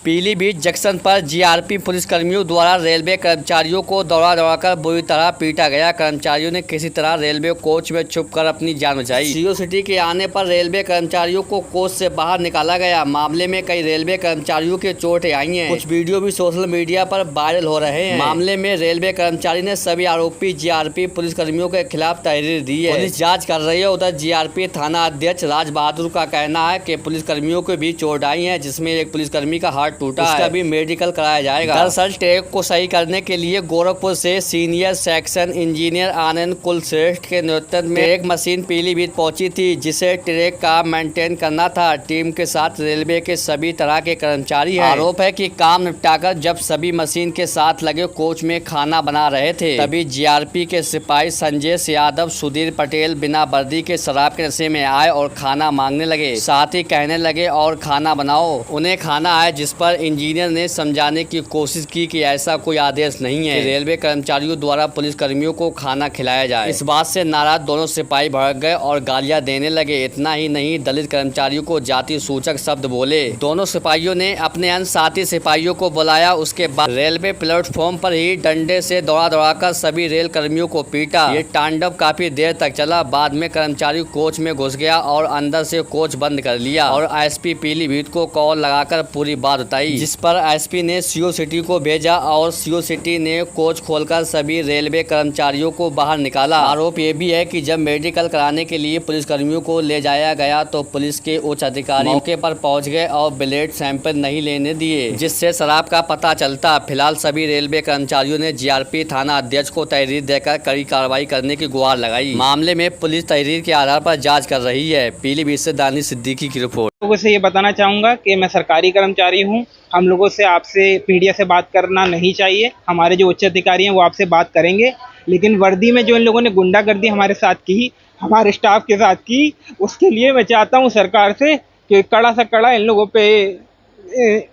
Pilibhit junction पर GRP पुलिसकर्मियों द्वारा रेलवे कर्मचारियों को दौड़ाकर बुरी तरह पीटा गया। कर्मचारियों ने किसी तरह रेलवे कोच में छुपकर अपनी जान बचाई। सीओ सिटी के आने पर रेलवे कर्मचारियों को कोच से बाहर निकाला गया। मामले में कई रेलवे कर्मचारियों के चोटें आई हैं। कुछ वीडियो भी सोशल मीडिया पर वायरल हो रहे हैं। मामले में रेलवे कर्मचारी ने सभी आरोपी जीआरपी पुलिसकर्मियों के खिलाफ तहरीर दी है। पुलिस जाँच कर रही है। उधर जीआरपी थाना अध्यक्ष राज बहादुर का कहना है कि पुलिसकर्मियों को भी चोट आई है, जिसमें एक पुलिसकर्मी का हाथ टूटा है। उसका भी मेडिकल कराया जाएगा। दरअसल ट्रैक को सही करने के लिए गोरखपुर से सीनियर सेक्शन इंजीनियर आनंद कुलश्रेष्ठ के नेतृत्व में एक मशीन पीलीभीत पहुंची थी, जिसे ट्रैक का मेंटेन करना था। टीम के साथ रेलवे के सभी तरह के कर्मचारी हैं। आरोप है कि काम निपटाकर जब सभी मशीन के साथ लगे कोच में खाना बना रहे थे, तभी जीआरपी के सिपाही संजय यादव, सुधीर पटेल बिना वर्दी के शराब के नशे में आए और खाना मांगने लगे। साथ ही कहने लगे और खाना बनाओ। उन्हें खाना आए, जिस पर इंजीनियर ने समझाने की कोशिश की कि ऐसा कोई आदेश नहीं है कि रेलवे कर्मचारियों द्वारा पुलिसकर्मियों को खाना खिलाया जाए। इस बात से नाराज दोनों सिपाही भड़क गए और गालियां देने लगे। इतना ही नहीं, दलित कर्मचारियों को जाति सूचक शब्द बोले। दोनों सिपाहियों ने अपने अन्य साथी सिपाहियों को बुलाया। उसके बाद रेलवे प्लेटफॉर्म पर ही डंडे से दौड़ाकर सभी रेल कर्मियों को पीटा। ये तांडव काफी देर तक चला। बाद में कर्मचारी कोच में घुस गया और अंदर से कोच बंद कर लिया और एसपी पीलीभीत को कॉल लगाकर पूरी बात बताई, जिस पर एसपी ने सीओ सिटी को भेजा और सीओ सिटी ने कोच खोलकर सभी रेलवे कर्मचारियों को बाहर निकाला। आरोप ये भी है कि जब मेडिकल कराने के लिए पुलिसकर्मियों को ले जाया गया तो पुलिस के उच्च अधिकारी मौके पर पहुंच गए और ब्लड सैंपल नहीं लेने दिए, जिससे शराब का पता चलता। फिलहाल सभी रेलवे कर्मचारियों ने जीआरपी थाना अध्यक्ष को तहरीर देकर कड़ी कार्रवाई करने की गुहार लगाई। मामले में पुलिस तहरीर के आधार पर जाँच कर रही है। पीलीभीत से दानिश सिद्दीकी की रिपोर्ट। लोगों से ये बताना चाहूँगा कि मैं सरकारी कर्मचारी हूँ। हम लोगों से आपसे मीडिया से बात करना नहीं चाहिए। हमारे जो उच्च अधिकारी हैं वो आपसे बात करेंगे, लेकिन वर्दी में जो इन लोगों ने गुंडागर्दी हमारे साथ की, हमारे स्टाफ के साथ की, उसके लिए मैं चाहता हूँ सरकार से कि कड़ा से कड़ा इन लोगों पे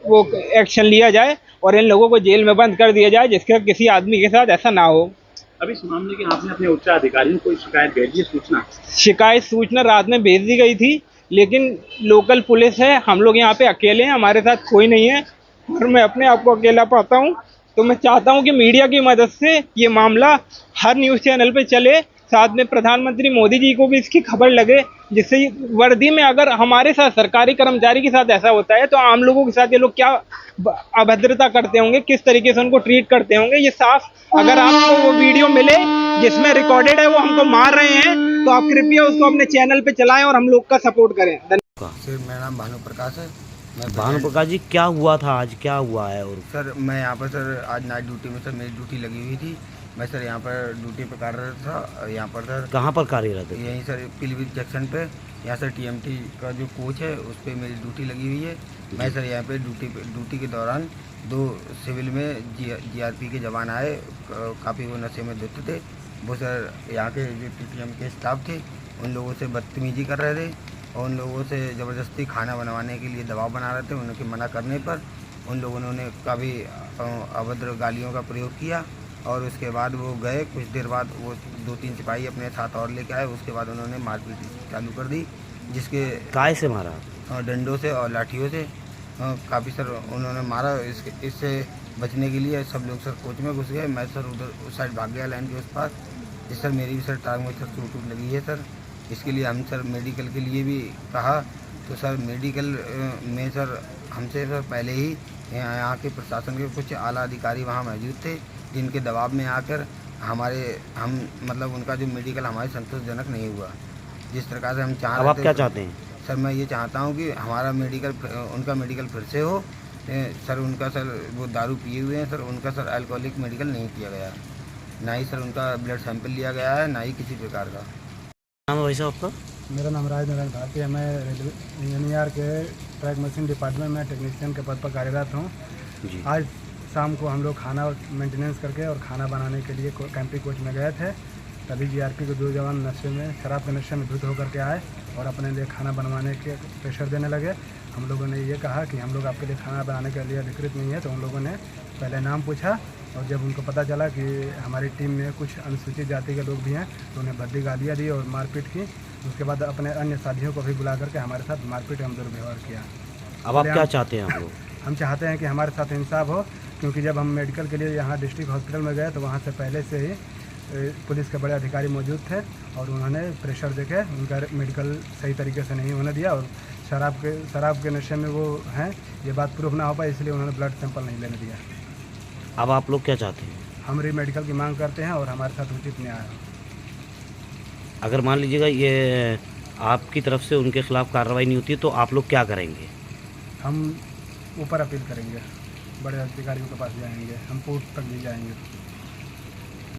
वो एक्शन लिया जाए और इन लोगों को जेल में बंद कर दिया जाए, जिसके किसी आदमी के साथ ऐसा ना हो। अभी इस मामले की आपने अपने उच्च अधिकारियों को शिकायत भेज दी? सूचना रात में भेज दी गई थी, लेकिन लोकल पुलिस है। हम लोग यहाँ पे अकेले हैं, हमारे साथ कोई नहीं है और मैं अपने आप को अकेला पाता हूँ। तो मैं चाहता हूँ कि मीडिया की मदद से ये मामला हर न्यूज़ चैनल पे चले, साथ में प्रधानमंत्री मोदी जी को भी इसकी खबर लगे, जिससे वर्दी में अगर हमारे साथ सरकारी कर्मचारी के साथ ऐसा होता है तो आम लोगों के साथ ये लोग क्या अभद्रता करते होंगे, किस तरीके से उनको ट्रीट करते होंगे। ये साफ, अगर आपको वो वीडियो मिले जिसमें रिकॉर्डेड है वो हमको मार रहे हैं, तो आप कृपया उसको अपने चैनल पे चलाएं और हम लोग का सपोर्ट करें। सर मेरा नाम भानु प्रकाश है। भानु प्रकाश जी, क्या हुआ था आज, क्या हुआ है? और सर मैं यहाँ पर सर आज नाइट ड्यूटी में सर मेरी ड्यूटी लगी हुई थी। मैं सर यहाँ पर ड्यूटी पर कार्यरत था। यहाँ पर सर कहाँ पर कार्यरत है? यहीं सर पीलीभीत जंक्शन पे। यहाँ सर टीएमटी का जो कोच है उस पर मेरी ड्यूटी लगी हुई है। मैं सर यहाँ पे ड्यूटी के दौरान दो सिविल में जीआरपी के जवान आए, काफ़ी वो नशे में धुत थे। वो सर यहाँ के जो टीटीएम के स्टाफ थे उन लोगों से बदतमीजी कर रहे थे और उन लोगों से ज़बरदस्ती खाना बनवाने के लिए दबाव बना रहे थे। उनके मना करने पर उन लोगों ने उन्हें काफ़ी अभद्र गालियों का प्रयोग किया और उसके बाद वो गए। कुछ देर बाद वो 2-3 सिपाही अपने साथ और लेके आए। उसके बाद उन्होंने मारपीट चालू कर दी, जिसके काय से मारा? डंडों से और लाठियों से काफ़ी सर उन्होंने मारा। इससे बचने के लिए सब लोग सर कोच में घुस गए। मैं सर उधर उस साइड भाग गया लाइन के उस पास। जिस सर मेरी भी सर टांग में सर चोट लगी है सर। इसके लिए हम सर मेडिकल के लिए भी कहा, तो सर मेडिकल में सर हमसे सर पहले ही यहाँ के प्रशासन के कुछ आला अधिकारी वहाँ मौजूद थे, जिनके दबाव में आकर हम मतलब उनका जो मेडिकल हमारे संतोषजनक नहीं हुआ जिस प्रकार से हम चाह रहे थे। अब आप क्या चाहते हैं? सर मैं ये चाहता हूँ कि हमारा उनका मेडिकल फिर से हो। सर उनका सर वो दारू पिए हुए हैं सर, उनका सर अल्कोहलिक मेडिकल नहीं किया गया, ना ही सर उनका ब्लड सैंपल लिया गया है, ना ही किसी प्रकार का। नाम है वैसा आपका? मेरा नाम राज नारायण भारती है। मैं रेलवे इंजीनियर के ट्रैक मशीन डिपार्टमेंट में टेक्नीशियन के पद पर कार्यरत हूँ। आज शाम को हम लोग खाना मेंटेनेंस करके और खाना बनाने के लिए कैंपिंग कोच में गए थे। तभी जीआरपी के 2 जवान नशे में, शराब के नशे में धुत होकर के आए और अपने लिए खाना बनवाने के प्रेशर देने लगे। हम लोगों ने ये कहा कि हम लोग आपके लिए खाना बनाने के लिए अधिकृत नहीं है, तो उन लोगों ने पहले नाम पूछा और जब उनको पता चला कि हमारी टीम में कुछ अनुसूचित जाति के लोग भी हैं तो उन्हें भद्दी गालियाँ दी और मारपीट की। उसके बाद अपने अन्य साथियों को भी बुला करके हमारे साथ मारपीट एवं दुर्व्यवहार किया। अब आप क्या चाहते हैं? आप लोग हम चाहते हैं कि हमारे साथ इंसाफ हो, क्योंकि जब हम मेडिकल के लिए यहाँ डिस्ट्रिक्ट हॉस्पिटल में गए तो वहाँ से पहले से ही पुलिस के बड़े अधिकारी मौजूद थे और उन्होंने प्रेशर देके उनका मेडिकल सही तरीके से नहीं होने दिया, और शराब के नशे में वो हैं, ये बात प्रूफ ना हो पाए, इसलिए उन्होंने ब्लड सैंपल नहीं लेने दिया। अब आप लोग क्या चाहते हैं? हम री मेडिकल की मांग करते हैं और हमारे साथ उचित न्याय हो। अगर मान लीजिएगा ये आपकी तरफ से उनके खिलाफ कार्रवाई नहीं होती तो आप लोग क्या करेंगे? हम ऊपर अपील करेंगे, बड़े अधिकारियों के पास जाएंगे, हम कोर्ट तक भी जाएंगे।